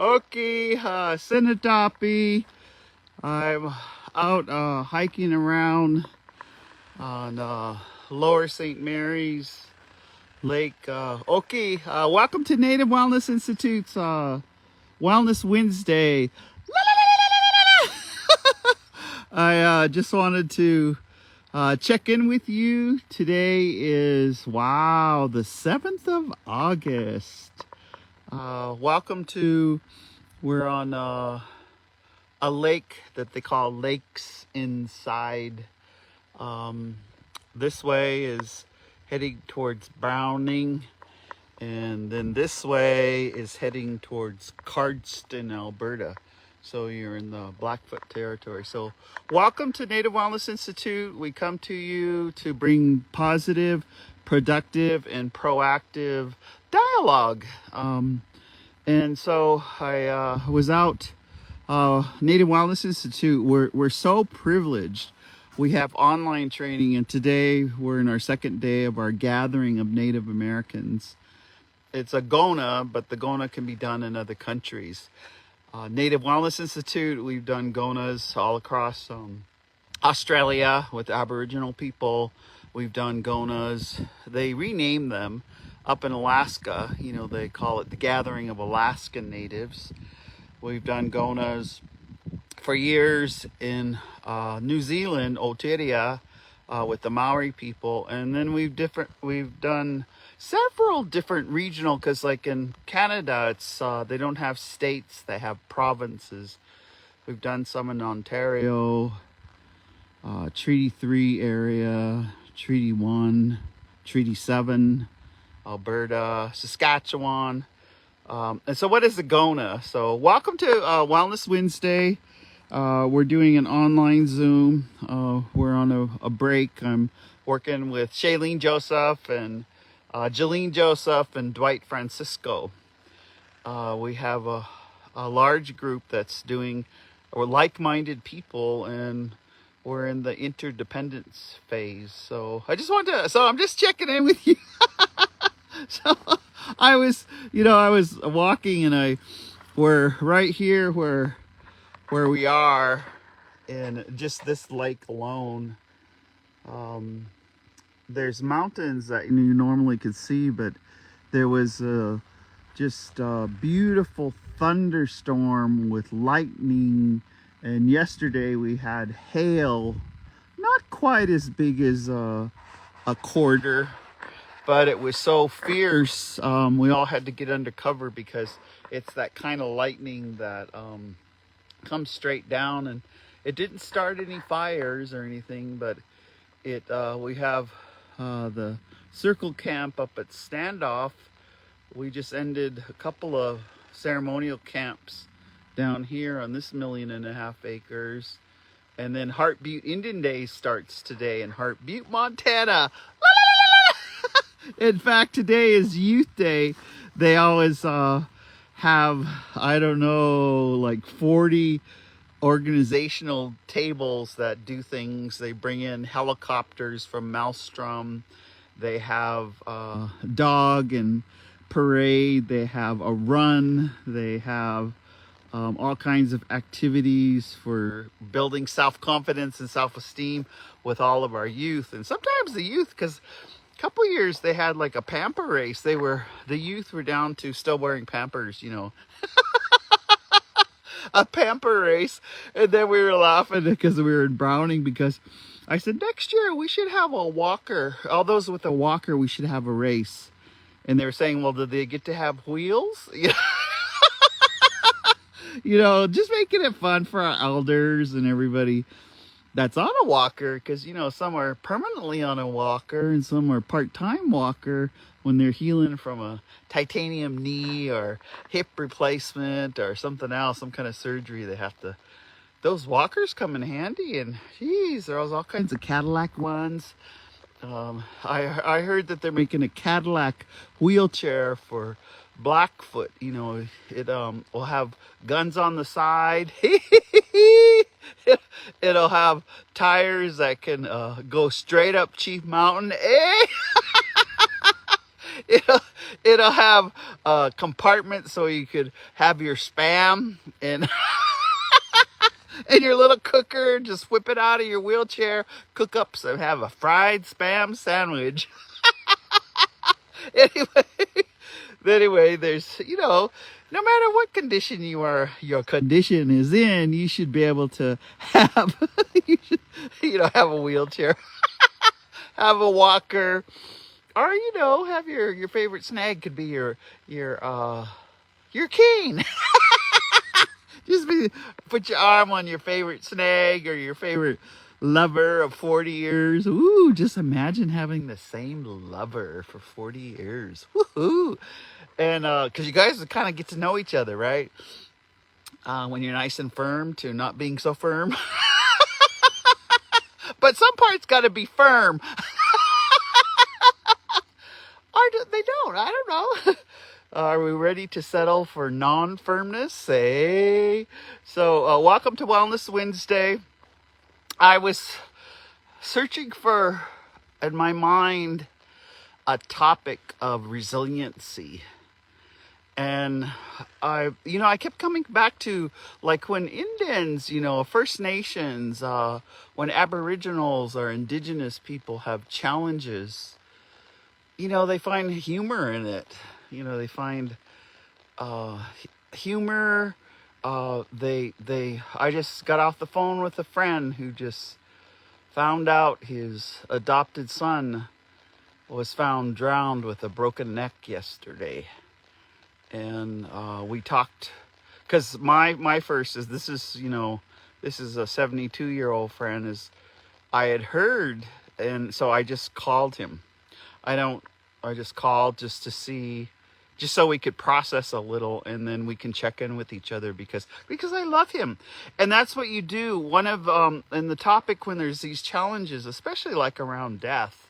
Okay, Sinatapi. I'm out hiking around on Lower St. Mary's Lake. Welcome to Native Wellness Institute's Wellness Wednesday. I just wanted to check in with you. Today is, wow, the 7th of August. Welcome to, we're on a lake that they call Lakes Inside. This way is heading towards Browning, and then this way is heading towards Cardston, Alberta. So you're in the Blackfoot territory. So welcome to Native Wellness Institute. We come to you to bring positive, productive, and proactive dialogue. And so I was out Native Wellness Institute. We're so privileged. We have online training, and today we're in our second day of our gathering of Native Americans. It's a Gona, but the Gona can be done in other countries. Native Wellness Institute, we've done Gonas all across Australia with Aboriginal people. We've done Gonas. They rename them up in Alaska. You know, they call it the Gathering of Alaskan Natives. We've done Gonas for years in New Zealand, Theda, with the Maori people, and then we've done several different regional, because like in Canada, it's they don't have states, they have provinces. We've done some in Ontario, Treaty 3 area, Treaty 1, Treaty 7, Alberta, Saskatchewan. And so what is the Gona? So welcome to Wellness Wednesday. We're doing an online Zoom. We're on a break. I'm working with Shailene Joseph and Jolene Joseph and Dwight Francisco. We have a large group that's doing, or like-minded people, and we're in the interdependence phase. So I just I'm just checking in with you. So I was walking, and we're right here where we are, in just this lake alone. There's mountains that you normally could see, but there was just a beautiful thunderstorm with lightning, and yesterday we had hail, not quite as big as a quarter, but it was so fierce, we all had to get under cover because it's that kind of lightning that comes straight down, and it didn't start any fires or anything, but we have the circle camp up at Standoff. We just ended a couple of ceremonial camps down here on this 1.5 million acres, and then Heart Butte Indian Day starts today in Heart Butte, Montana. In fact, today is Youth Day. They always have, I don't know, like 40 organizational tables that do things. They bring in helicopters from Maelstrom. They have a dog and parade. They have a run. They have all kinds of activities for building self-confidence and self-esteem with all of our youth. And sometimes the youth, because couple years they had like a pamper race. The youth were down to still wearing Pampers, a pamper race. And then we were laughing because we were in Browning, because I said, next year we should have a walker. All those with a walker, we should have a race. And they were saying, well, do they get to have wheels? Just making it fun for our elders and everybody that's on a walker, because some are permanently on a walker and some are part-time walker when they're healing from a titanium knee or hip replacement or something else, some kind of surgery. Those walkers come in handy, and geez, there's all kinds of Cadillac ones. I heard that they're making a Cadillac wheelchair for Blackfoot. It will have guns on the side. It'll have tires that can go straight up Chief Mountain. It'll have a compartment so you could have your Spam and in your little cooker, just whip it out of your wheelchair, cook up some, have a fried Spam sandwich. Anyway, anyway, there's, no matter what condition your condition is in, you should be able to have, you should, have a wheelchair, have a walker, or, have your favorite snag could be your cane. Just put your arm on your favorite snag or your favorite lover of 40 years. Ooh, just imagine having the same lover for 40 years. Woohoo! And because you guys kind of get to know each other, right? When you're nice and firm to not being so firm. But some parts got to be firm. Or they don't. I don't know. Are we ready to settle for non-firmness? Hey. So welcome to Wellness Wednesday. I was searching for, in my mind, a topic of resiliency. And I kept coming back to, like, when Indians, First Nations, when Aboriginals or Indigenous people have challenges, they find humor in it. They find humor. I just got off the phone with a friend who just found out his adopted son was found drowned with a broken neck yesterday. And we talked, because my first is, this is a 72-year-old friend, is I had heard, and so I just called him. I just called just to see, just so we could process a little, and then we can check in with each other because I love him. And that's what you do. One of, and the topic when there's these challenges, especially like around death,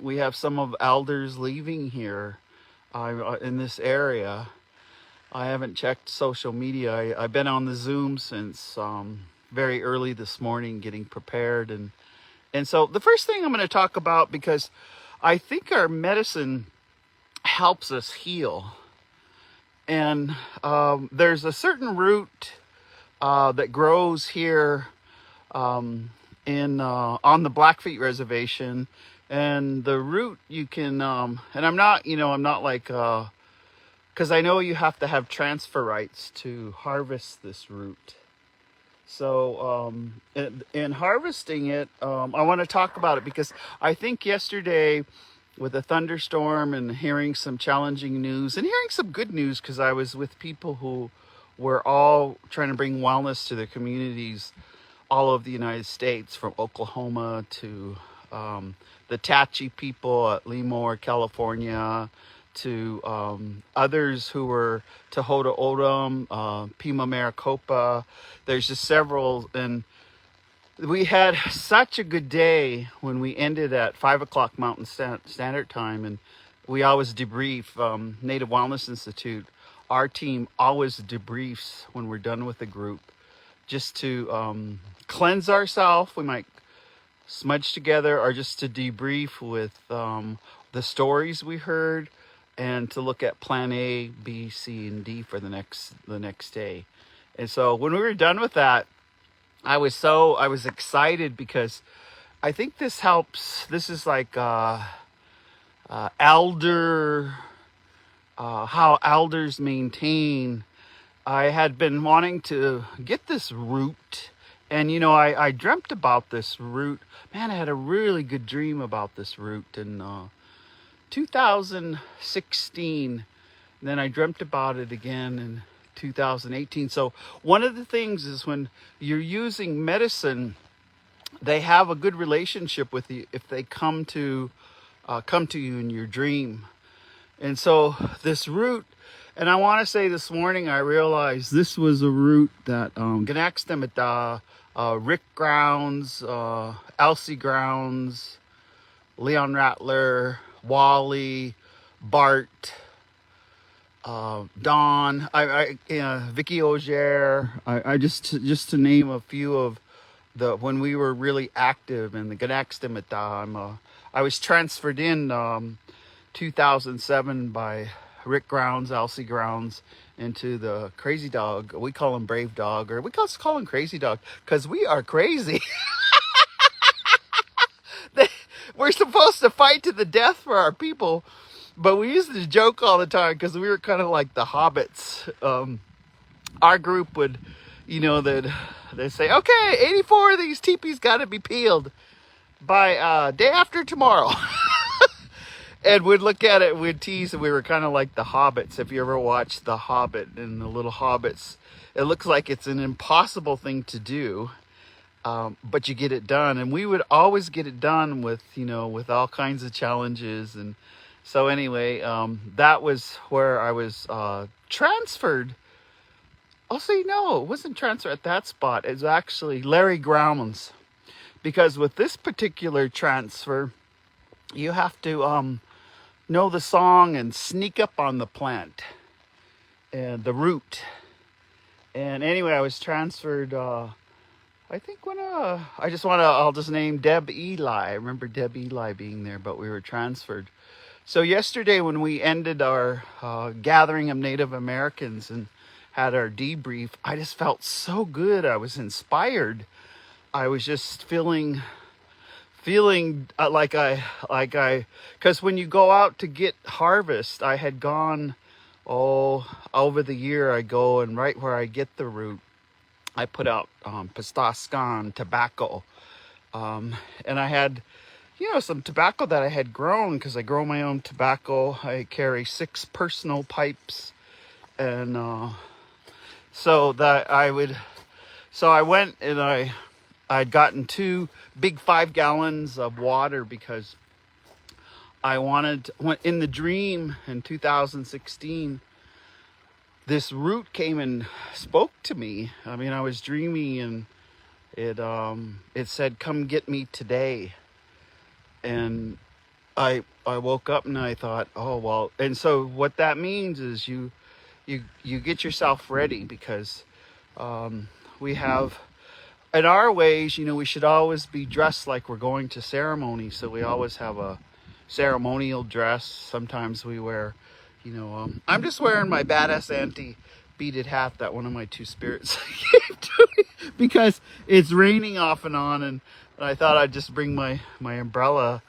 we have some of elders leaving here in this area. I haven't checked social media. I've been on the Zoom since very early this morning getting prepared. And so the first thing I'm going to talk about, because I think our medicine helps us heal. And there's a certain root that grows here on the Blackfeet Reservation. And the root you can, and I'm not like, because I know you have to have transfer rights to harvest this root. So in harvesting it, I want to talk about it because I think yesterday with a thunderstorm and hearing some challenging news and hearing some good news, because I was with people who were all trying to bring wellness to their communities all over the United States, from Oklahoma to the Tachi people at Lemoore, California, to others who were Tohoto O'odham, Pima Maricopa. There's just several, and we had such a good day when we ended at 5 o'clock Mountain Standard Time, and we always debrief. Native Wellness Institute, our team always debriefs when we're done with the group, just to cleanse ourselves. We might smudge together, or just to debrief with the stories we heard, and to look at plan A, B, C, and D for the next day. And so when we were done with that, I was excited, because I think this helps. This is like elder, how elders maintain. I had been wanting to get this root, and I dreamt about this root. Man, I had a really good dream about this root in 2016. And then I dreamt about it again in 2018. So one of the things is, when you're using medicine, they have a good relationship with you if they come to you in your dream. And so this root, and I want to say this morning I realized this was a root that Ganaxtamata, Rick Grounds, Elsie Grounds, Leon Rattler, Wally, Bart, Don, Vicky Auger, I just to name a few of when we were really active in the Ganaxtamata. I was transferred in to 2007 by Rick Grounds, Elsie Grounds, into the Crazy Dog. We call him Brave Dog, or we just call him Crazy Dog because we are crazy. We're supposed to fight to the death for our people, but we used to joke all the time because we were kind of like the hobbits. Our group would, they'd say, okay, 84 of these teepees got to be peeled by day after tomorrow. And we'd look at it, we'd tease, and we were kind of like the hobbits. If you ever watched The Hobbit and the little hobbits, it looks like it's an impossible thing to do, but you get it done. And we would always get it done with, with all kinds of challenges. And so anyway, that was where I was transferred. Oh, see, no, it wasn't transferred at that spot. It was actually Larry Grounds. Because with this particular transfer, you have to know the song and sneak up on the plant and the root. And anyway, I was transferred, I think when, I'll just name Deb Eli. I remember Deb Eli being there, but we were transferred. So yesterday when we ended our gathering of Native Americans and had our debrief, I just felt so good. I was inspired. I was just feeling because when you go out to get harvest, I had gone, over the year I go, and right where I get the root, I put out Pistascan tobacco. And I had, some tobacco that I had grown because I grow my own tobacco. I carry 6 personal pipes. And so I went and I'd gotten 2 big 5 gallons of water because I in the dream in 2016, this root came and spoke to me. I mean, I was dreaming and it said, come get me today. And I woke up and I thought, oh, well, and so what that means is you get yourself ready because we have, in our ways, we should always be dressed like we're going to ceremony. So we always have a ceremonial dress. Sometimes we wear, I'm just wearing my badass auntie beaded hat that one of my 2 spirits gave to me because it's raining off and on. And I thought I'd just bring my umbrella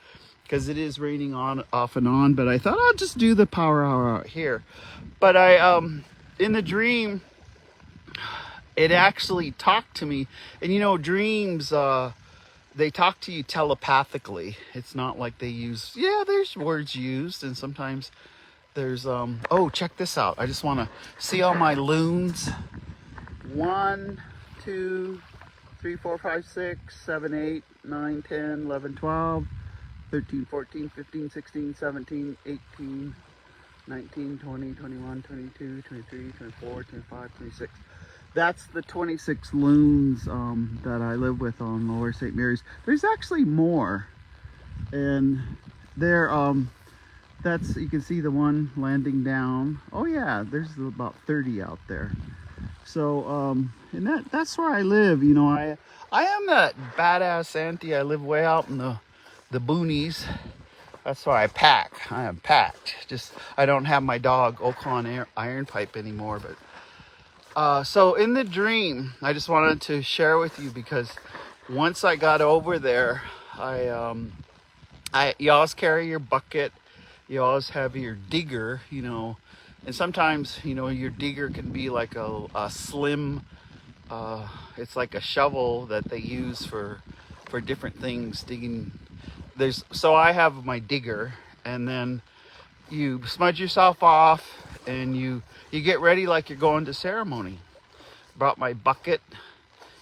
because it is raining off and on. But I thought I'll just do the power hour out here. But in the dream, it actually talked to me. And dreams, they talk to you telepathically. It's not like they use, there's words used, and sometimes there's, check this out. I just want to see all my loons. 1, 2, 3, 4, 5, 6, 7, 8, 9, 10, 11, 12, 13, 14, 15, 16, 17, 18, 19, 20, 21, 22, 23, 24, 25, 26. That's the 26 loons that I live with on Lower St. Mary's. There's actually more. And they're, you can see the one landing down. Oh yeah, there's about 30 out there. So, and that's where I live. I am that badass auntie. I live way out in the boonies. That's why I pack. I am packed. Just, I don't have my dog Ocon iron pipe anymore, but so in the dream, I just wanted to share with you because once I got over there, you always carry your bucket, you always have your digger, and sometimes, your digger can be like a slim, it's like a shovel that they use for different things, digging. So I have my digger, and then you smudge yourself off and you get ready like you're going to ceremony. Brought my bucket in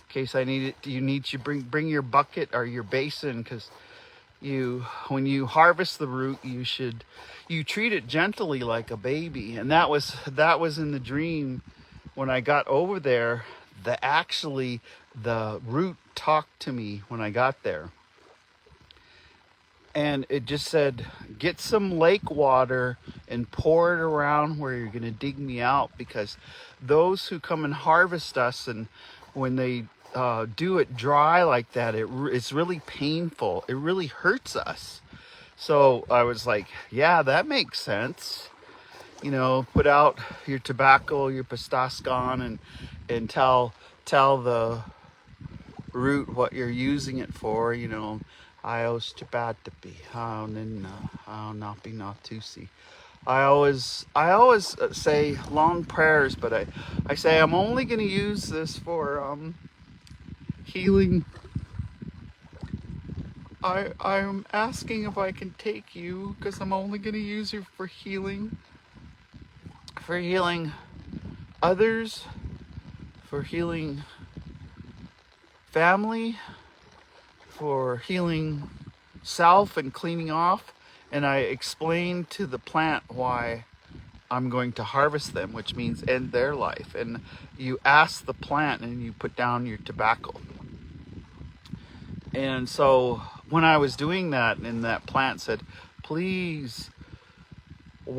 case I need it. You need to bring your bucket or your basin because when you harvest the root, you treat it gently like a baby. And that was in the dream when I got over there. The root talked to me when I got there. And it just said, get some lake water and pour it around where you're going to dig me out, because those who come and harvest us, and when they do it dry like that, it's really painful. It really hurts us. So I was like, yeah, that makes sense. You know, put out your tobacco, your pistascon, and tell the root what you're using it for. You know, Ios Chabatapi, how ninna, how napi natusi. I always say long prayers, but I say I'm only going to use this for healing. I'm asking if I can take you because I'm only going to use you for healing others, for healing family, for healing self and cleaning off. And I explained to the plant why I'm going to harvest them, which means end their life. And you ask the plant and you put down your tobacco. And so when I was doing that, and that plant said, please take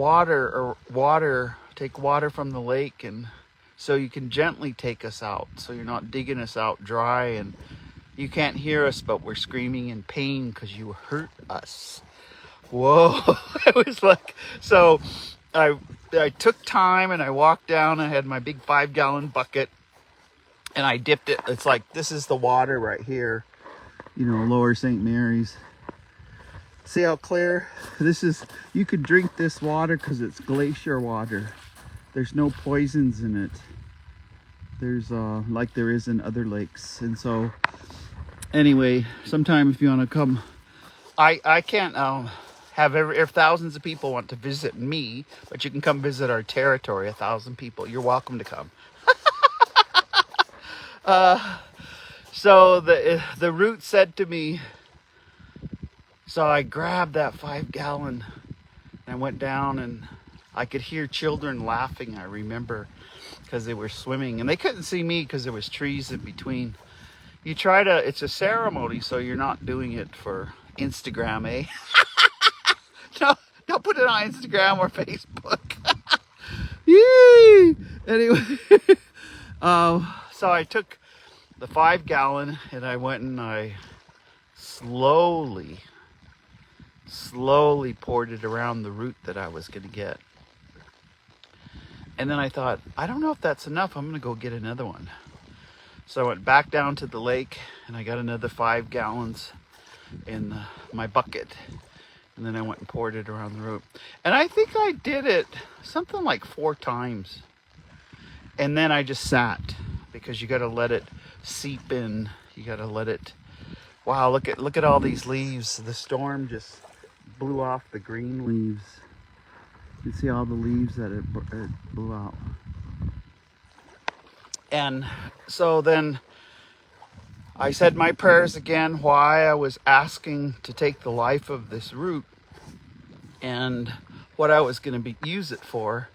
water from the lake, and so you can gently take us out, so you're not digging us out dry and you can't hear us, but we're screaming in pain because you hurt us. Whoa. I was like, so I took time and I walked down. I had my big 5-gallon bucket and I dipped it. It's like, this is the water right here, you know, Lower St. Mary's. See how clear this is? You could drink this water because it's glacier water. There's no poisons in it. There's like there is in other lakes. And so anyway, sometime if you want to come, I can't have if thousands of people want to visit me, but you can come visit our territory. 1,000 people, you're welcome to come. So the root said to me, so I grabbed that 5-gallon and I went down and I could hear children laughing. I remember, because they were swimming and they couldn't see me because there was trees in between. You try to, it's a ceremony, so you're not doing it for Instagram, eh? No, don't put it on Instagram or Facebook. Yee! Anyway, so I took the 5-gallon and I went and I slowly poured it around the root that I was going to get. And then I thought, I don't know if that's enough. I'm going to go get another one. So I went back down to the lake and I got another 5 gallons in my bucket. And then I went and poured it around the root. And I think I did it something like 4 times. And then I just sat, because you got to let it seep in. You got to let it, wow, look at all these leaves. The storm just blew off the green leaves. You can see all the leaves that it blew out. And so then I said my prayers again, why I was asking to take the life of this root and what I was going to use it for.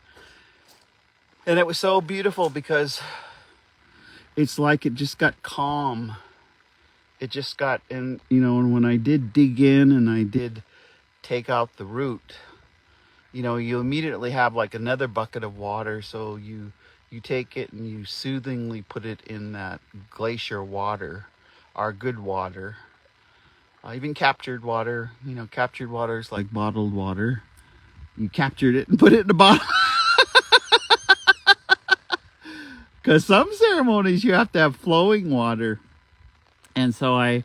And it was so beautiful because it's like it just got calm. It just got, and you know, and when I did dig in and I did take out the root, you know, you immediately have like another bucket of water. So you take it and you soothingly put it in that glacier water, our good water, even captured water. You know, captured water is like bottled water. You captured it and put it in a bottle. Because some ceremonies you have to have flowing water. And so I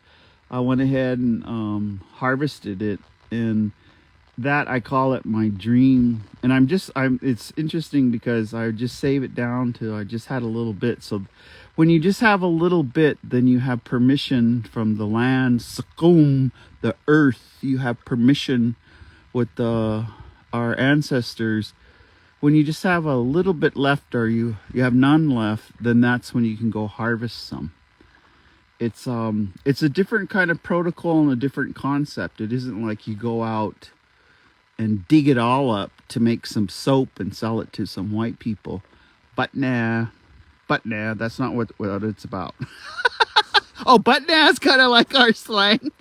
went ahead and harvested it, and that I call it my dream. And it's interesting because I just save it down to, I just had a little bit. So when you just have a little bit, then you have permission from the land, Sakum, the earth. You have permission with our ancestors. When you just have a little bit left, or you have none left, then that's when you can go harvest some. It's a different kind of protocol and a different concept. It isn't like you go out and dig it all up to make some soap and sell it to some white people. But nah, that's not what it's about. Oh, but nah is kind of like our slang.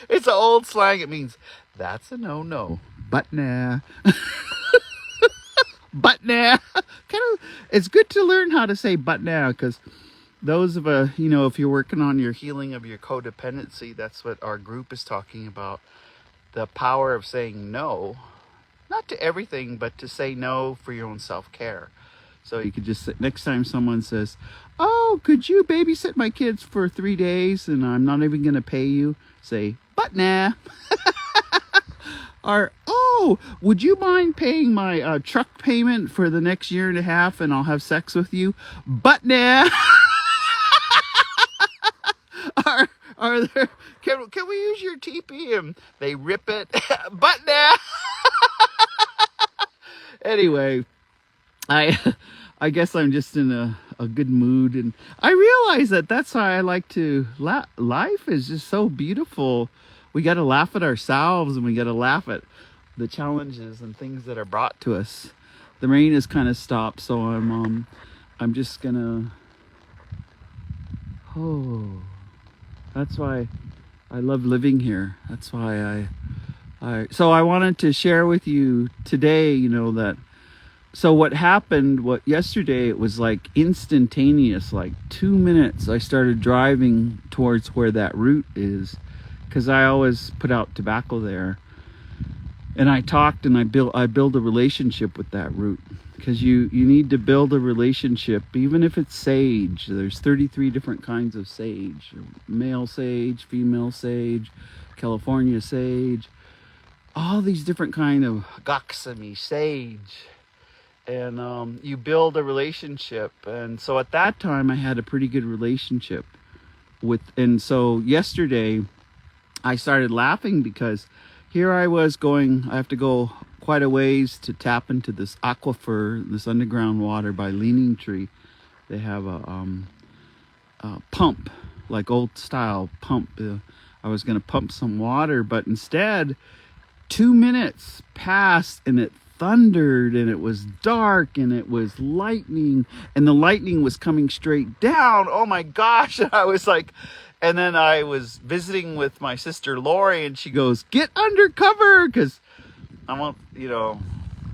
It's an old slang. It means that's a no-no. But nah. But nah. It's good to learn how to say but nah, because those of you know, if you're working on your healing of your codependency, that's what our group is talking about. the power of saying no, not to everything, but to say no for your own self-care. So you could just, next time someone says, oh, could you babysit my kids for 3 days and I'm not even going to pay you? Say, but nah. Or, oh, would you mind paying my truck payment for the next year and a half and I'll have sex with you? But nah. Are there, can we use your teepee? And they rip it. But nah. Anyway, I guess I'm just in a good mood, and I realize that that's why I like to life is just so beautiful. We got to laugh at ourselves, and we got to laugh at the challenges and things that are brought to us. The rain has kind of stopped, so I'm just gonna, that's why I love living here. That's why so I wanted to share with you today, that, so what happened, yesterday, it was like instantaneous, like 2 minutes. I started driving towards where that route is, because I always put out tobacco there. And I talked and I build a relationship with that root, because you need to build a relationship, even if it's sage. There's 33 different kinds of sage: male sage, female sage, California sage, all these different kind of gossamer sage. And you build a relationship. And so at that time I had a pretty good relationship and so yesterday I started laughing, because here I was going, I have to go quite a ways to tap into this aquifer, this underground water by Leaning Tree. They have a pump, like old style pump. I was going to pump some water, but instead 2 minutes passed and it thundered, and it was dark, and it was lightning, and the lightning was coming straight down. Oh my gosh. I was like, and then I was visiting with my sister Lori, and she goes, get under cover, because I want,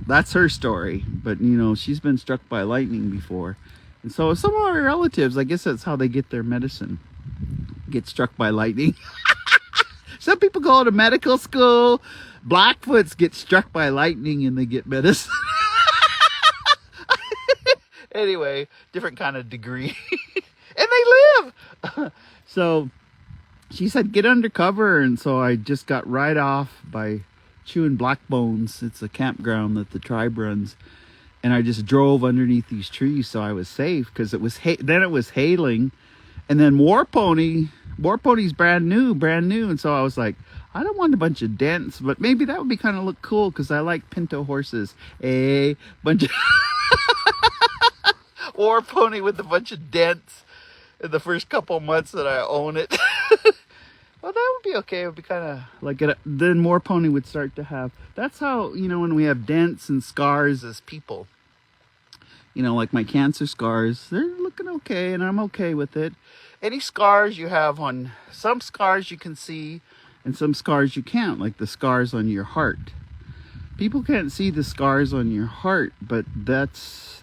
that's her story, but she's been struck by lightning before. And so some of our relatives, I guess that's how they get their medicine, get struck by lightning. Some people go to medical school. Blackfoots get struck by lightning and they get medicine. Anyway, different kind of degree. And they live. So she said, get under cover. And so I just got right off by Chewing Black Bones. It's a campground that the tribe runs. And I just drove underneath these trees, so I was safe, because it was then it was hailing. And then War Pony's brand new. And so I was like, I don't want a bunch of dents, but maybe that would be kind of look cool, because I like pinto horses. A bunch of War Pony with a bunch of dents in the first couple months that I own it. Well, that would be okay. It would be kind of like then War Pony would start to have. That's how, when we have dents and scars as people. Like my cancer scars, they're looking okay, and I'm okay with it. Any scars you have on, some scars you can see, and some scars you can't, like the scars on your heart. People can't see the scars on your heart, but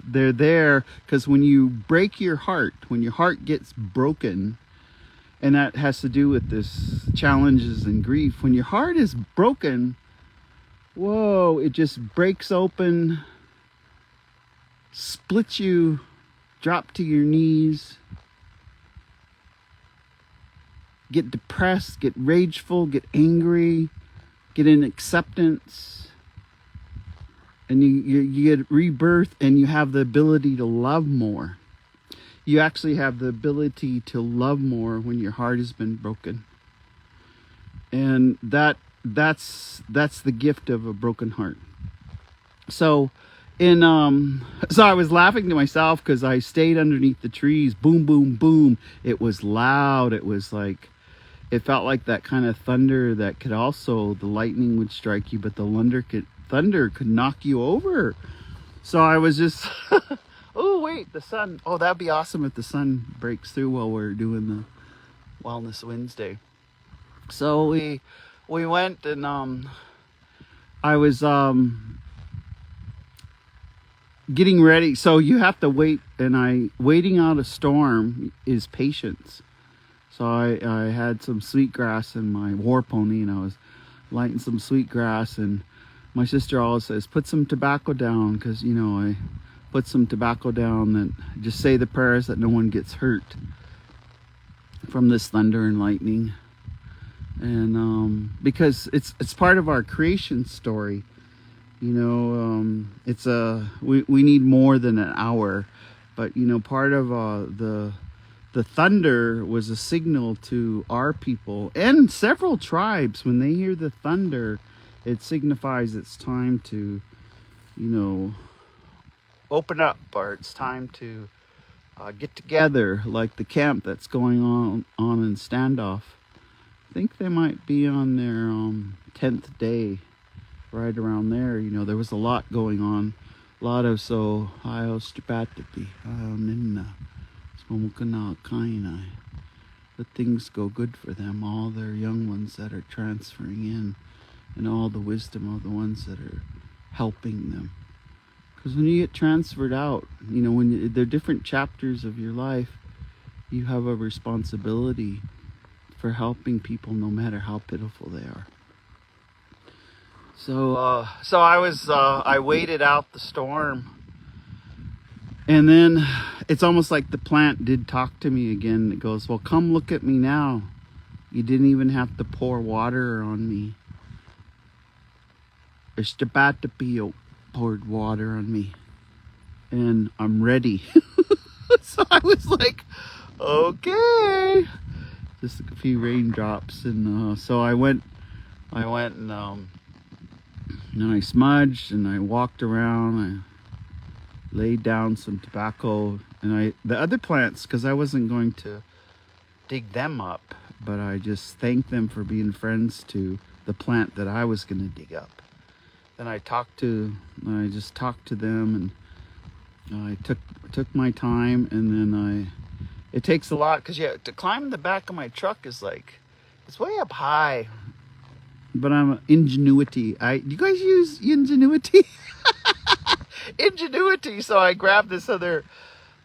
they're there because when you break your heart, when your heart gets broken, and that has to do with this challenges and grief. When your heart is broken, whoa, it just breaks open, splits you, drop to your knees, get depressed, get rageful, get angry, get in acceptance, and you get rebirth, and you have the ability to love more. You actually have the ability to love more when your heart has been broken. And that's the gift of a broken heart. So so I was laughing to myself because I stayed underneath the trees. Boom, boom, boom. It was loud. It was like, it felt like that kind of thunder that could also, the lightning would strike you, but the thunder could knock you over. So I was just, oh wait, the sun. Oh, that'd be awesome if the sun breaks through while we're doing the Wellness Wednesday. So we went, and I was getting ready. So you have to wait, and waiting out a storm is patience. So I had some sweetgrass in my War Pony, and lighting some sweetgrass, and my sister always says, put some tobacco down, because, you know, I put some tobacco down, and just say the prayers that no one gets hurt from this thunder and lightning. And because it's part of our creation story, you know. We need more than an hour, but you know, part of the thunder was a signal to our people and several tribes. When they hear the thunder, it signifies it's time to, you know, open up, or it's time to get together, like the camp that's going on in standoff. I think they might be on their 10th day, right around there. You know, there was a lot going on. A lot of let things go good for them, all their young ones that are transferring in, and all the wisdom of the ones that are helping them. Because when you get transferred out, you know, when they're different chapters of your life, you have a responsibility for helping people, no matter how pitiful they are. So I waited out the storm, and then it's almost like the plant did talk to me again. It goes, well, come look at me now. You didn't even have to pour water on me. It's about to be poured water on me, and I'm ready. So I was like, okay, just a few raindrops, and so I went and I smudged, and I walked around. I laid down some tobacco, and the other plants, because I wasn't going to dig them up, but I just thanked them for being friends to the plant that I was going to dig up. Then I just talked to them, and I took my time, and then it takes a lot, because to climb the back of my truck is like, it's way up high. But I'm Ingenuity. Do you guys use Ingenuity? Ingenuity. So I grabbed this other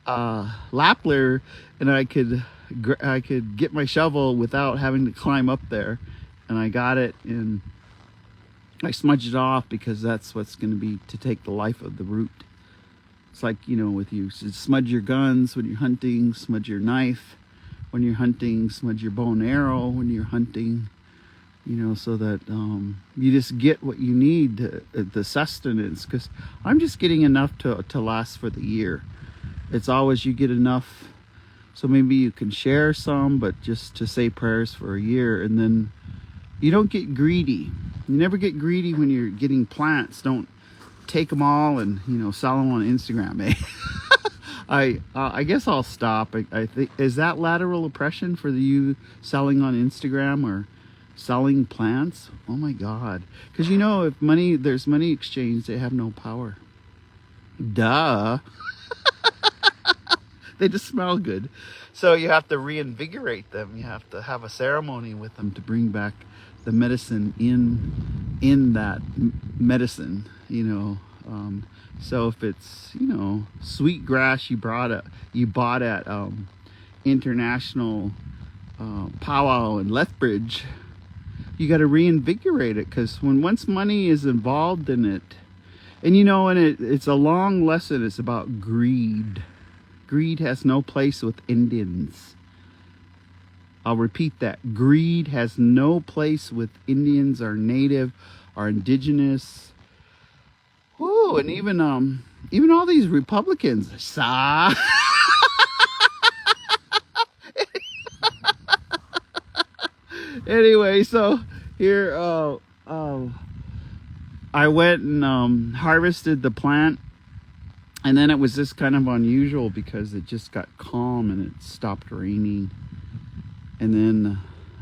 Lappler, and I could get my shovel without having to climb up there, and I got it, and I smudged it off, because that's what's going to be to take the life of the root. It's like, you know, with you, so smudge your guns when you're hunting, smudge your knife when you're hunting, smudge your bow and arrow when you're hunting. You know, so that you just get what you need, the sustenance, because I'm just getting enough to last for the year. It's always you get enough, so maybe you can share some, but just to say prayers for a year. And then you don't get greedy. You never get greedy when you're getting plants. Don't take them all and, you know, sell them on Instagram, eh? I guess I'll stop. I think, is that lateral oppression for you selling on Instagram or selling plants? Oh my God. Because you know, if there's money exchange, they have no power. Duh. They just smell good. So you have to reinvigorate them. You have to have a ceremony with them to bring back the medicine in that medicine, you know. So if it's, you know, sweet grass you bought at International Powwow in Lethbridge, you got to reinvigorate it, because once money is involved in it, and you know, and it's a long lesson. It's about greed. Greed has no place with Indians. I'll repeat that. Greed has no place with Indians, or native, or indigenous. Woo, and even all these Republicans. Anyway, so here I went and harvested the plant, and then it was just kind of unusual because it just got calm and it stopped raining. And then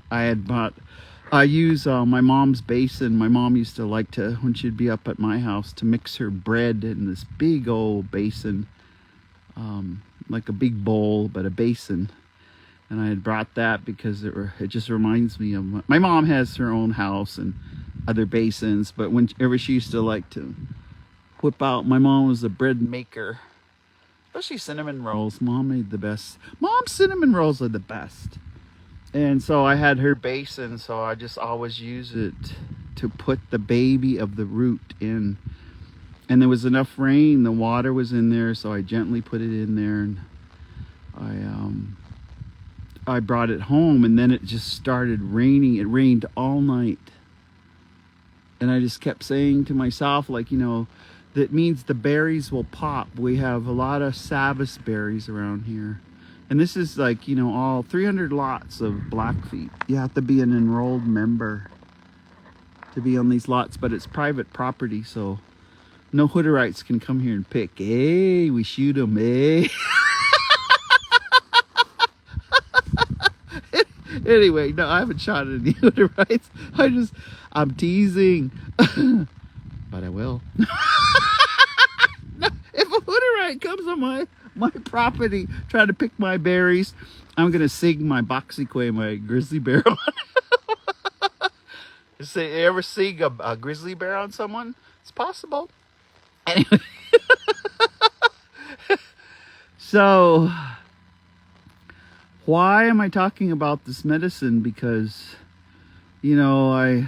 I use my mom's basin. My mom used to like to, when she'd be up at my house, to mix her bread in this big old basin, like a big bowl, but a basin. And I had brought that because it just reminds me of my mom has her own house and other basins, but whenever she used to like to whip out, my mom was a bread maker, especially cinnamon rolls. Mom made the best. Mom's cinnamon rolls are the best. And so I had her basin, so I just always use it to put the baby of the root in. And there was enough rain, the water was in there, so I gently put it in there, and I brought it home, and then it just started raining. It rained all night. And I just kept saying to myself, like, that means the berries will pop. We have a lot of Sabbath berries around here. And this is like, all 300 lots of Blackfeet. You have to be an enrolled member to be on these lots, but it's private property, so no Hooderites can come here and pick. Hey, we shoot them, hey. Anyway, no, I haven't shot any Hooderites. I'm teasing. But I will. No, if a Hooderite comes on my property trying to pick my berries, I'm going to sing my Boxyquay, my grizzly bear on. You ever sing a grizzly bear on someone? It's possible. Anyway. So, why am I talking about this medicine? Because, my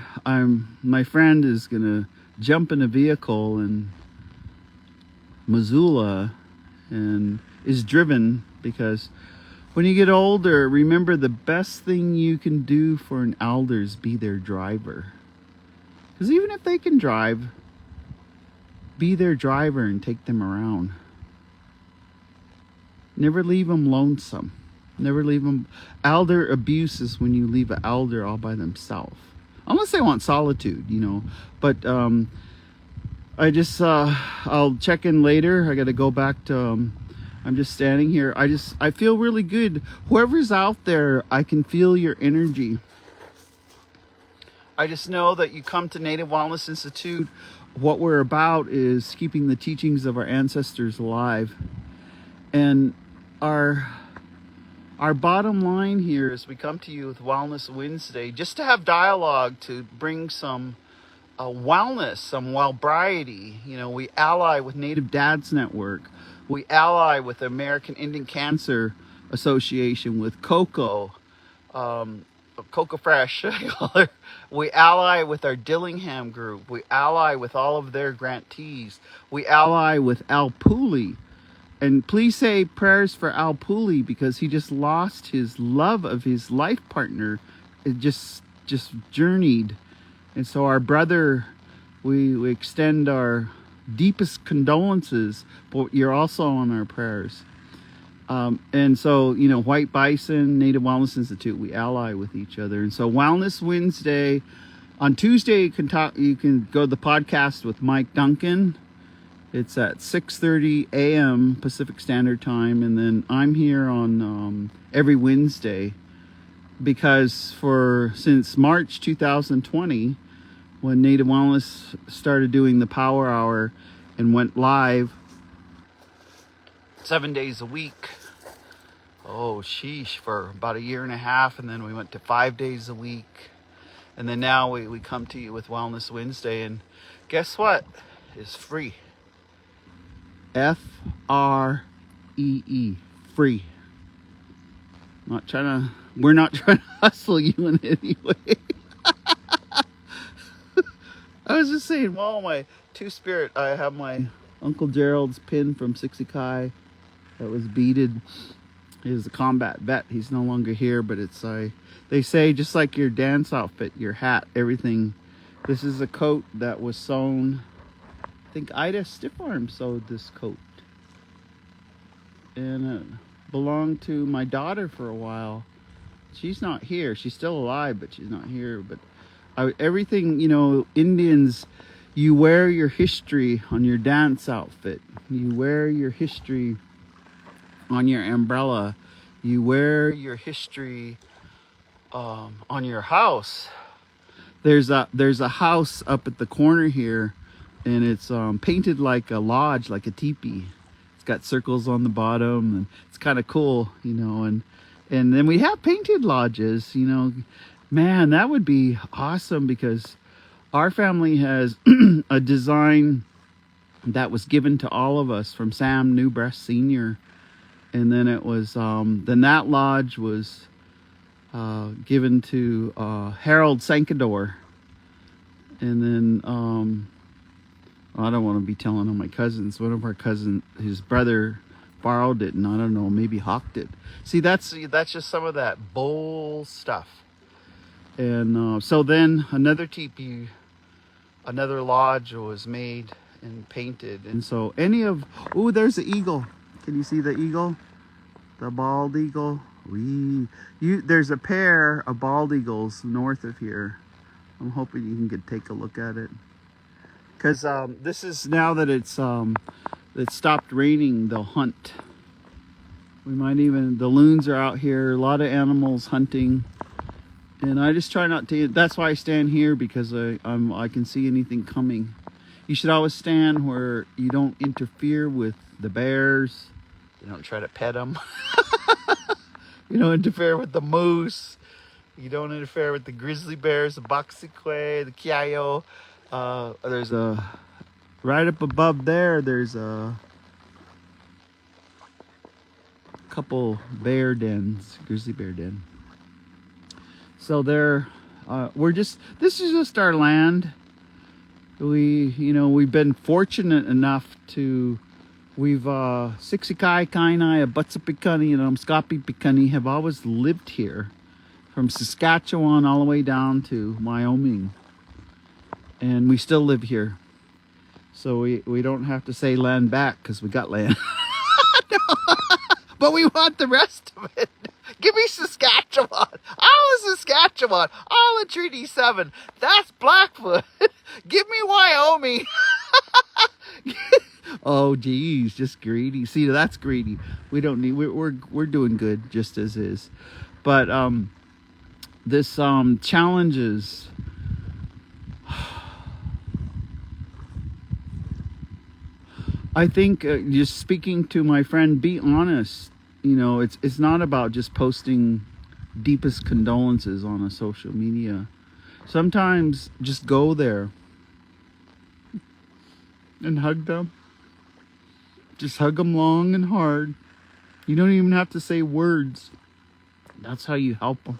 friend is going to jump in a vehicle in Missoula and is driven, because when you get older, remember, the best thing you can do for an elder is be their driver. Because even if they can drive, be their driver and take them around. Never leave them lonesome. Never leave them. Elder abuse is when you leave an elder all by themselves. Unless they want solitude, But I'll check in later. I got to go back to, I'm just standing here. I feel really good. Whoever's out there, I can feel your energy. I just know that you come to Native Wellness Institute. What we're about is keeping the teachings of our ancestors alive. And our bottom line here is we come to you with Wellness Wednesday just to have dialogue, to bring some wellness, some wellbriety. We ally with Native Dads Network. We ally with the American Indian Cancer Association, with Coco Fresh. We ally with our Dillingham group. We ally with all of their grantees. We ally with Al Pooley. And please say prayers for Al Pooley, because he just lost his love of his life partner. It just journeyed. And so our brother, we extend our deepest condolences, but you're also on our prayers. And so, White Bison, Native Wellness Institute, we ally with each other. And so Wellness Wednesday, on Tuesday, you can go to the podcast with Mike Duncan. It's at 6:30 a.m. Pacific Standard Time. And then I'm here on every Wednesday, because since March 2020, when Native Wellness started doing the Power Hour and went live 7 days a week, for about a year and a half, and then we went to 5 days a week, and then now we come to you with Wellness Wednesday, and guess what? It's free. FREE, free. We're not trying to hustle you in any way. I was just saying, my Two-Spirit, I have my Uncle Gerald's pin from Sixikai that was beaded. He was a combat vet. He's no longer here, but it's they say, just like your dance outfit, your hat, everything. This is a coat that was sewn. I think Ida Stiffarm sewed this coat. And it belonged to my daughter for a while. She's not here. She's still alive, but she's not here. But everything, Indians, you wear your history on your dance outfit. You wear your history on your umbrella. You wear your history on your house. There's a house up at the corner here, and it's painted like a lodge, like a teepee. It's got circles on the bottom, and it's kind of cool, and then we have painted lodges, Man, that would be awesome, because our family has a design that was given to all of us from Sam Newbreast Sr. And then it was, then that lodge was given to Harold Sankador. And then I don't want to be telling on my cousins. One of our cousins, his brother borrowed it, and I don't know, maybe hawked it. See, that's just some of that bull stuff. And so then another teepee, another lodge was made and painted. And so there's the eagle. Can you see the eagle? The bald eagle. There's a pair of bald eagles north of here. I'm hoping you can take a look at it. Because this is, now that it stopped raining, they'll hunt. We might even, the loons are out here, a lot of animals hunting. And I just try not to, that's why I stand here, because I can see anything coming. You should always stand where you don't interfere with the bears. You don't try to pet them. You don't interfere with the moose. You don't interfere with the grizzly bears, the boxique, the kiayo. There's right up above there's a couple bear dens, grizzly bear den. So this is just our land. We've been fortunate enough we've Sixikai, Kainai, Abutsapikani, and Amskapi Pikani have always lived here, from Saskatchewan all the way down to Wyoming. And we still live here. So we don't have to say land back, because we got land. No. But we want the rest of it. Give me Saskatchewan. All of Saskatchewan. All of Treaty 7. That's Blackfoot. Give me Wyoming. Oh, geez. Just greedy. See, that's greedy. We don't need... We're doing good just as is. But this challenges... I think just speaking to my friend, be honest. It's not about just posting deepest condolences on a social media. Sometimes just go there and hug them. Just hug them long and hard. You don't even have to say words. That's how you help them.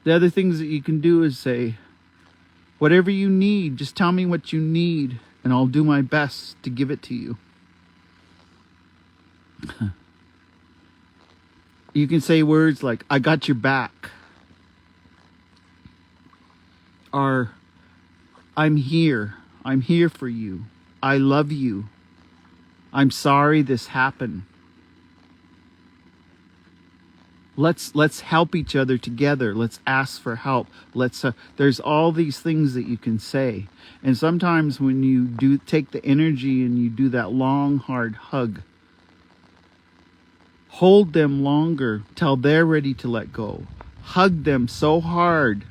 The other things that you can do is say, whatever you need, just tell me what you need, and I'll do my best to give it to you. You can say words like, I got your back. Or, I'm here for you. I love you. I'm sorry this happened. Let's help each other together. Let's ask for help. There's all these things that you can say. And sometimes when you do take the energy and you do that long, hard hug, hold them longer till they're ready to let go. Hug them so hard.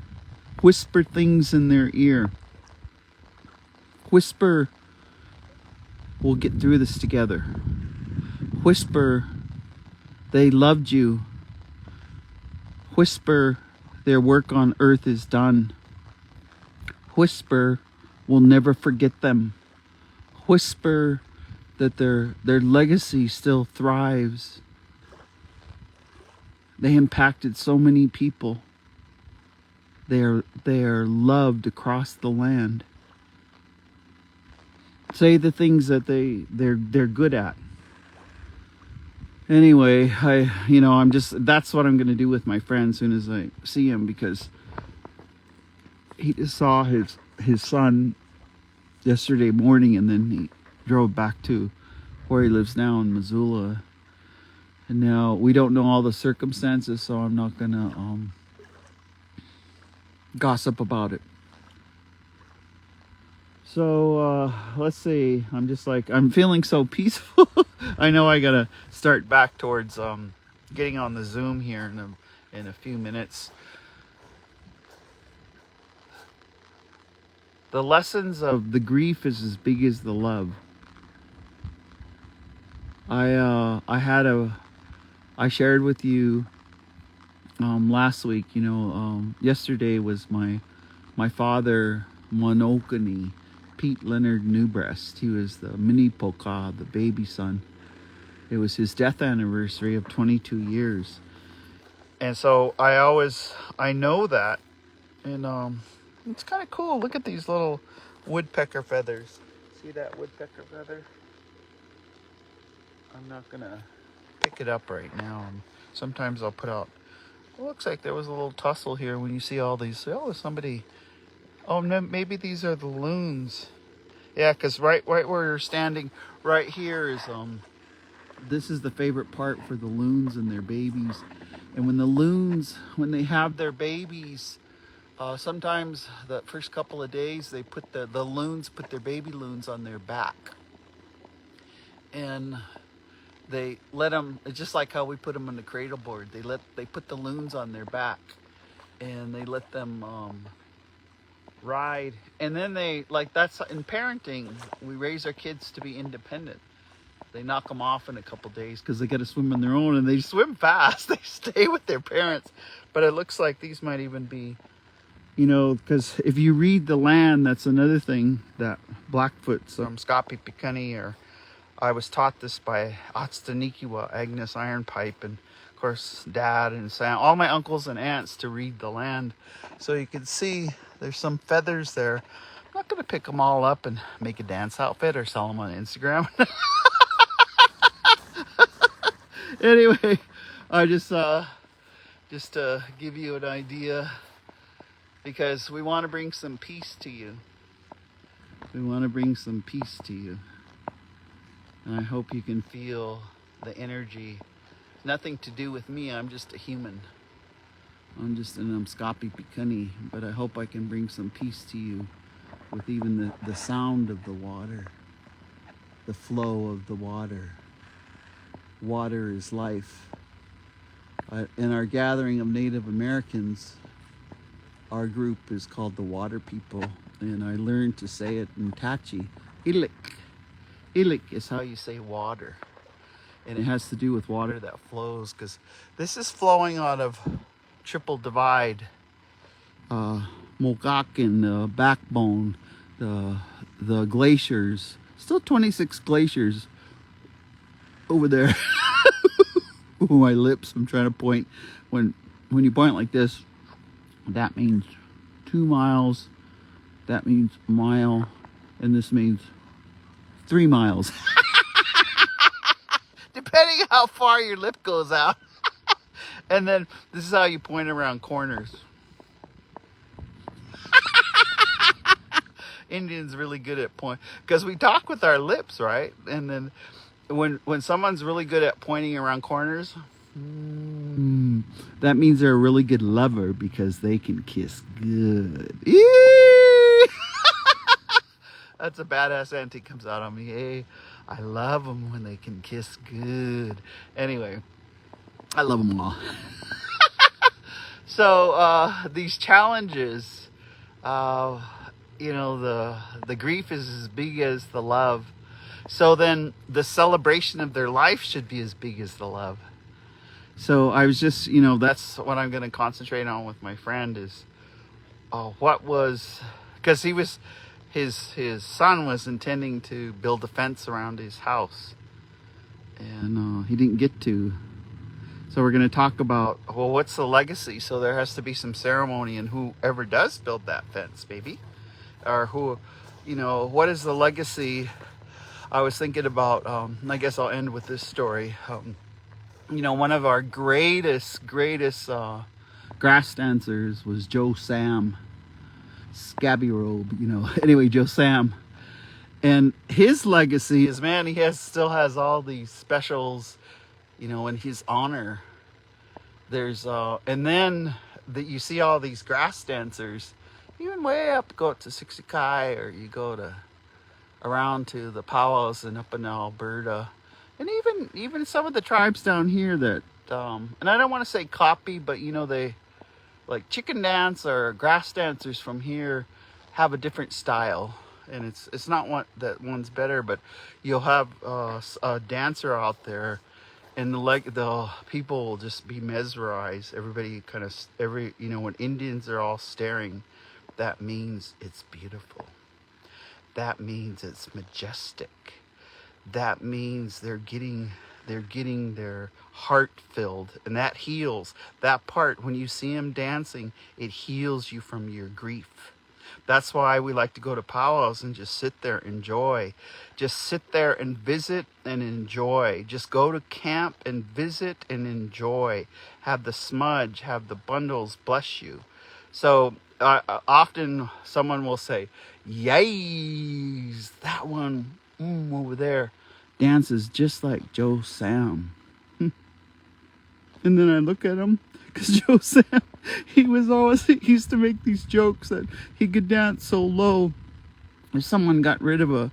Whisper things in their ear. Whisper, we'll get through this together. Whisper, they loved you. Whisper, their work on earth is done. Whisper, we'll never forget them. Whisper that their legacy still thrives. They impacted so many people. They are loved across the land. Say the things that they're good at. Anyway, that's what I'm going to do with my friend as soon as I see him, because he just saw his son yesterday morning, and then he drove back to where he lives now in Missoula. And now we don't know all the circumstances, so I'm not going to gossip about it. So let's see. I'm feeling so peaceful. I know I gotta start back towards getting on the Zoom here in a few minutes. The lessons of the grief is as big as the love. I shared with you last week. Yesterday was my father, Monokani, Pete Leonard Newbreast. He was the mini Poka, the baby son. It was his death anniversary of 22 years. And so I know that. And It's kind of cool. Look at these little woodpecker feathers. See that woodpecker feather? I'm not gonna pick it up right now. Sometimes I'll put out. It looks like there was a little tussle here when you see all these. Oh, somebody. Oh, no, maybe these are the loons. Yeah, because right where you're standing, right here is This is the favorite part for the loons and their babies. And when the loons, when they have their babies, sometimes the first couple of days they put the loons put their baby loons on their back, and they let them, just like how we put them on the cradle board. They put the loons on their back, and they let them ride. And then that's in parenting. We raise our kids to be independent. They knock them off in a couple days because they got to swim on their own, and they swim fast. They stay with their parents. But it looks like these might even be, because if you read the land, that's another thing that Blackfoot's Scapi Picani, or I was taught this by Atstanikiwa, Agnes Ironpipe, and of course Dad and Sam, all my uncles and aunts, to read the land. So you can see there's some feathers there. I'm not going to pick them all up and make a dance outfit or sell them on Instagram. Anyway, I just to give you an idea, because we want to bring some peace to you. We want to bring some peace to you. And I hope you can feel the energy. Nothing to do with me, I'm just a human. I'm just an Scapi Picani, but I hope I can bring some peace to you with even the sound of the water, the flow of the water. Water is life. In our gathering of Native Americans, our group is called the Water People, and I learned to say it in Tachi. Ilik. Ilik is how you say water, and it has to do with water that flows, because this is flowing out of Triple Divide, Mogakin, the backbone, the glaciers, still 26 glaciers over there. Ooh, my lips, I'm trying to point. When you point like this, that means 2 miles, that means a mile, and this means 3 miles. Depending how far your lip goes out. And then this is how you point around corners. Indians really good at point, because we talk with our lips, right? And then when someone's really good at pointing around corners, that means they're a really good lover, because they can kiss good. That's a badass auntie comes out on me. Hey, I love them when they can kiss good. Anyway, I love them all. So these challenges, the grief is as big as the love. So then the celebration of their life should be as big as the love. So I was just, that's what I'm going to concentrate on with my friend is, because his son was intending to build a fence around his house, and he didn't get to. So we're going to talk about, what's the legacy? So there has to be some ceremony, and whoever does build that fence, baby, or what is the legacy? I was thinking about, I guess I'll end with this story. One of our greatest grass dancers was Joe Sam, Scabby Robe, anyway, Joe Sam. And his legacy is, man, he still has all these specials, in his honor. There's, and then you see all these grass dancers, even way up, go to Sixikai, or you go around to the powwows and up in Alberta. And even some of the tribes down here that, and I don't want to say copy, but they, like chicken dance or grass dancers from here have a different style. And it's not that one's better, but you'll have a dancer out there, and the people will just be mesmerized. Everybody when Indians are all staring, that means it's beautiful. That means it's majestic. That means they're getting their heart filled, and that heals. That part, when you see them dancing, it heals you from your grief. That's why we like to go to powwows and just sit there, enjoy. Just sit there and visit and enjoy. Just go to camp and visit and enjoy. Have the smudge, have the bundles bless you. So often someone will say, "Yays, that one over there dances just like Joe Sam." And then I look at him, because Joe Sam, he used to make these jokes that he could dance so low. If someone got rid of a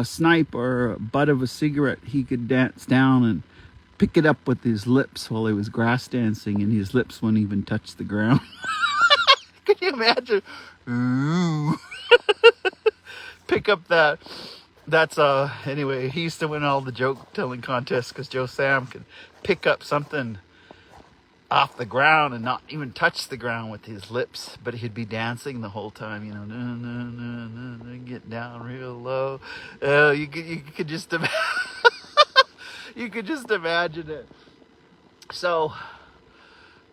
snipe or a butt of a cigarette, he could dance down and pick it up with his lips while he was grass dancing, and his lips wouldn't even touch the ground. Could you imagine? Ooh. Pick up that. That's anyway, he used to win all the joke telling contests because Joe Sam could pick up something off the ground and not even touch the ground with his lips, but he'd be dancing the whole time, you know, get down real low. You could just you could just imagine it. So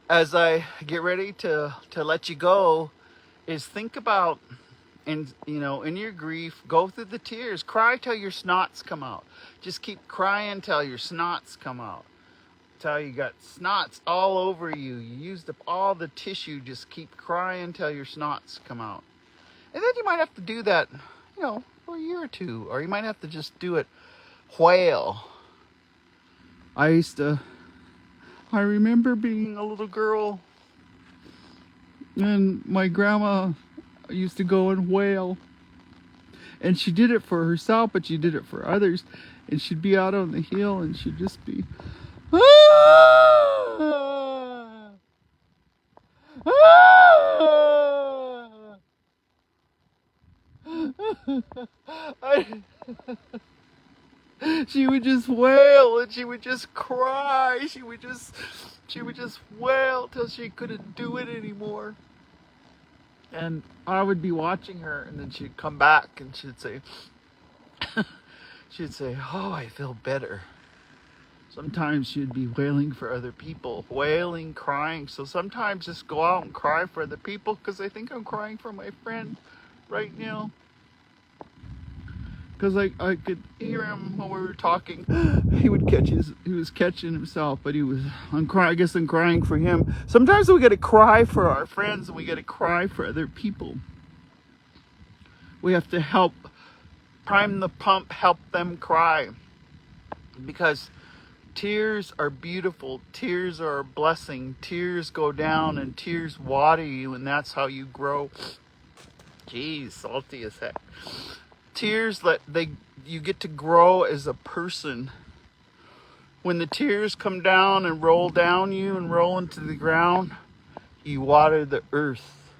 as I get ready to let you go, is think about, and in your grief, go through the tears, cry till your snots come out. Just keep crying till your snots come out, till you got snots all over you. You used up all the tissue. Just keep crying till your snots come out. And then you might have to do that, for a year or two, or you might have to just do it whale. I remember being a little girl, and my grandma used to go and wail, and she did it for herself, but she did it for others. And she'd be out on the hill, and she'd just be, she would just wail, and she would just cry. She would just wail till she couldn't do it anymore. And I would be watching her, and then she'd come back and she'd say, "Oh, I feel better." Sometimes she'd be wailing for other people, wailing, crying. So sometimes just go out and cry for other people, because I think I'm crying for my friend right now. Because I could hear him while we were talking. He was catching himself, but I'm crying for him. Sometimes we got to cry for our friends, and we got to cry for other people. We have to help prime the pump, help them cry. Because tears are beautiful. Tears are a blessing. Tears go down and tears water you, and that's how you grow. Jeez, salty as heck. Tears, you get to grow as a person. When the tears come down and roll down you and roll into the ground, you water the earth.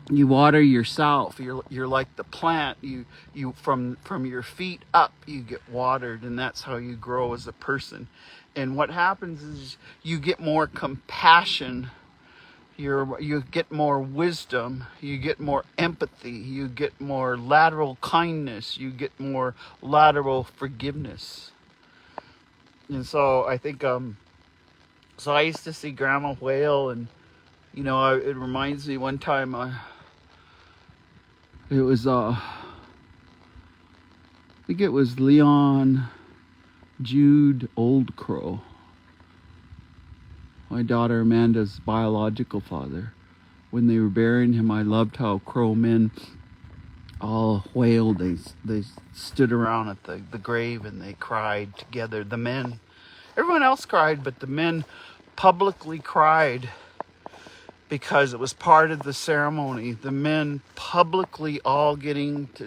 You water yourself. You're like the plant. You from your feet up, you get watered, and that's how you grow as a person. And what happens is you get more compassion. You get more wisdom, you get more empathy, you get more lateral kindness, you get more lateral forgiveness. And so I think, so I used to see Grandma wail, and, it reminds me one time, it was, I think it was Leon Jude Old Crow, my daughter Amanda's biological father. When they were burying him, I loved how Crow men all wailed. They stood around at the grave and they cried together. The men, everyone else cried, but the men publicly cried because it was part of the ceremony. The men publicly all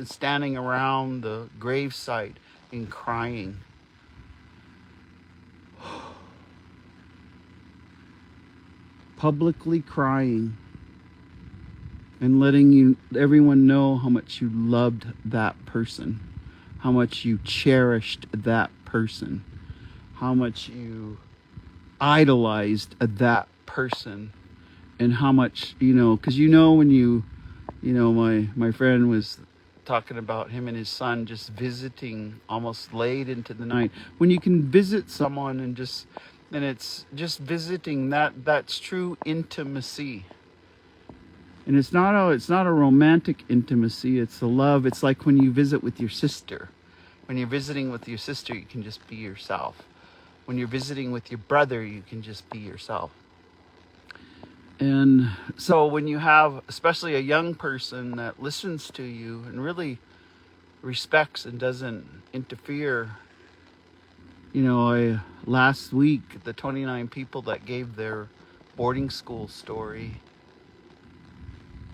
standing around the gravesite and crying. Publicly crying and letting everyone know how much you loved that person, how much you cherished that person, how much you idolized that person, and how much, because when my friend was talking about him and his son just visiting almost late into the night. When you can visit someone and it's just visiting, that's true intimacy. And it's not a romantic intimacy, it's a love. It's like when you visit with your sister. When you're visiting with your sister, you can just be yourself. When you're visiting with your brother, you can just be yourself. And so when you have especially a young person that listens to you and really respects and doesn't interfere, last week, the 29 people that gave their boarding school story,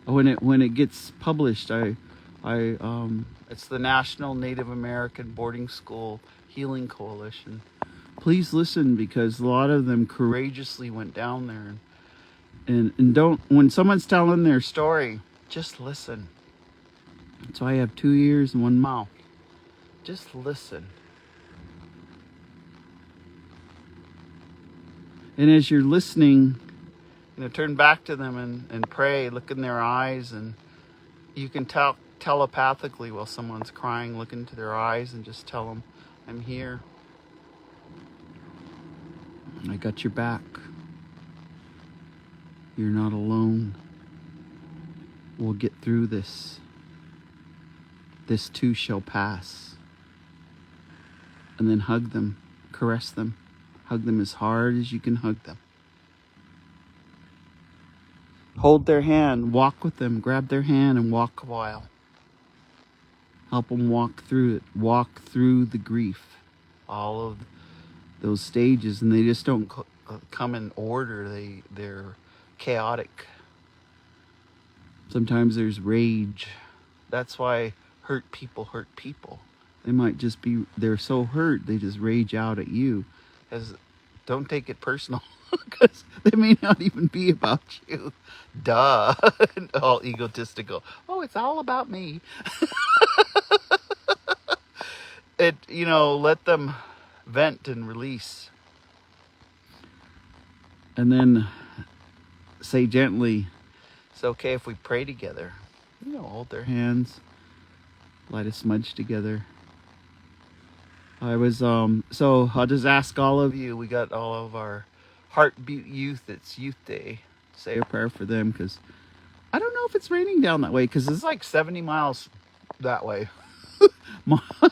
when it gets published, it's the National Native American Boarding School Healing Coalition. Please listen, because a lot of them courageously went down there, and don't, when someone's telling their story, just listen. That's why I have 2 ears and 1 mouth. Just listen. And as you're listening, turn back to them and pray, look in their eyes, and you can tell telepathically while someone's crying, look into their eyes and just tell them, I'm here. I got your back. You're not alone. We'll get through this. This too shall pass. And then hug them, caress them. Hug them as hard as you can hug them. Hold their hand, walk with them, grab their hand and walk a while. Help them walk through it, walk through the grief, all of those stages, and they just don't come in order. They're chaotic. Sometimes there's rage. That's why hurt people hurt people. They might just be, they're so hurt, they just rage out at you. Don't take it personal, because they may not even be about you. Duh. All egotistical. Oh, it's all about me. Let them vent and release. And then say gently, it's okay if we pray together. Hold their hands, light a smudge together. So I'll just ask all of you, we got all of our Heartbeat Youth, it's Youth Day. Say a prayer for them, because I don't know if it's raining down that way, because it's like 70 miles that way.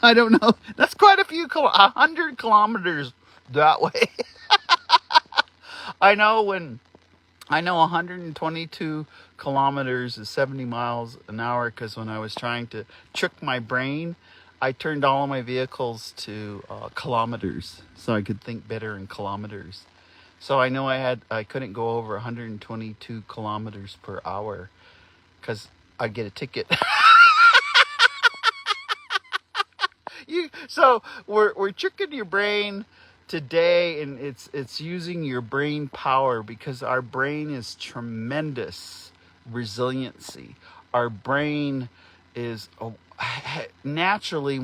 I don't know. That's quite a few, 100 kilometers that way. I know 122 kilometers is 70 miles an hour, because when I was trying to trick my brain, I turned all of my vehicles to kilometers, so I could think better in kilometers. So I know I couldn't go over 122 kilometers per hour, because I'd get a ticket. So we're tricking your brain today, and it's using your brain power, because our brain is tremendous resiliency. Our brain is naturally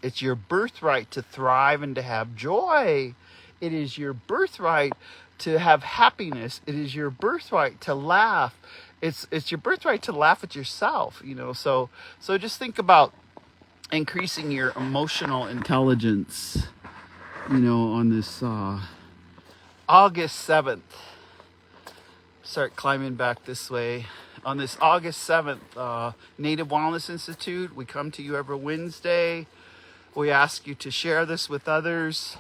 it's your birthright to thrive and to have joy. It is your birthright to have happiness. It is your birthright to laugh. It's your birthright to laugh at yourself, so just think about increasing your emotional intelligence, on this August 7th. Start climbing back this way. On this August 7th, Native Wellness Institute, we come to you every Wednesday. We ask you to share this with others.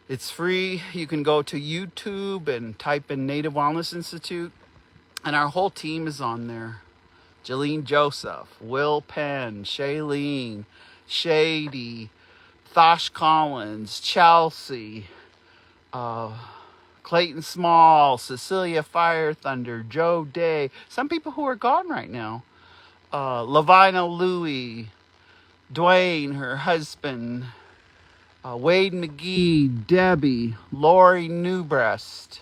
It's free. You can go to YouTube and type in Native Wellness Institute, and our whole team is on there. Jolene Joseph, Will Penn, Shailene, Shady, Thosh Collins, Chelsea, Clayton Small, Cecilia Fire Thunder, Joe Day, some people who are gone right now, Lavina Louie, Dwayne, her husband, Wade McGee, Debbie, Lori Newbreast,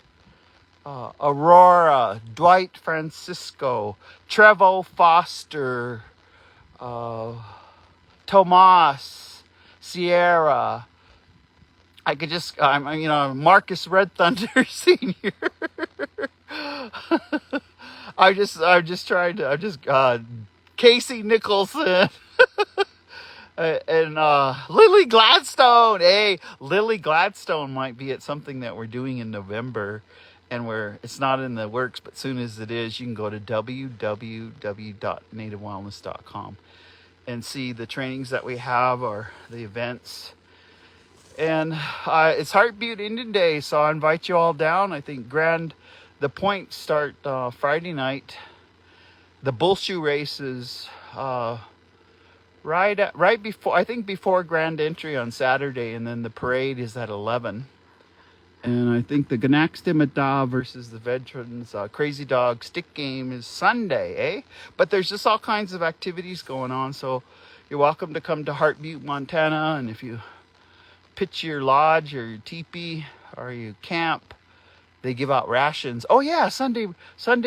Aurora, Dwight Francisco, Trevo Foster, Tomas, Sierra. I could just, Marcus Red Thunder Senior. Casey Nicholson. And Lily Gladstone. Hey, Lily Gladstone might be at something that we're doing in November. and it's not in the works, but soon as it is, you can go to www.nativewellness.com and see the trainings that we have or the events. And it's Heartbeat Indian Day, so I invite you all down. I think the points start Friday night. The bull shoe race is right before, I think before grand entry on Saturday, and then the parade is at 11. And I think the Ganaxtimata versus the Veterans Crazy Dog stick game is Sunday, eh? But there's just all kinds of activities going on, so you're welcome to come to Heartbeat, Montana. And if you pitch your lodge or your teepee or you camp, they give out rations. Oh yeah, Sunday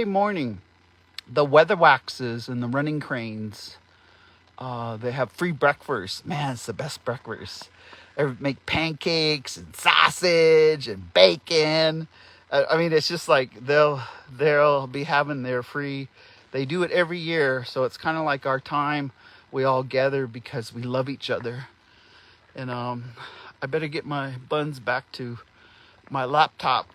morning, the weather waxes and the running cranes, they have free breakfast. Man, it's the best breakfast. They make pancakes and sausage and bacon. I mean, it's just like they'll be having their free. They do it every year, so it's kind of like our time. We all gather because we love each other. And I better get my buns back to my laptop.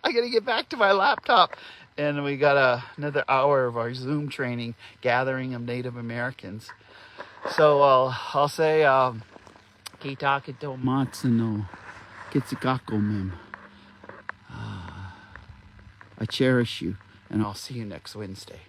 I gotta get back to my laptop. And we got another hour of our Zoom training, gathering of Native Americans. So I'll say, Kita kito matsuno kitsikako mem. I cherish you, and I'll see you next Wednesday.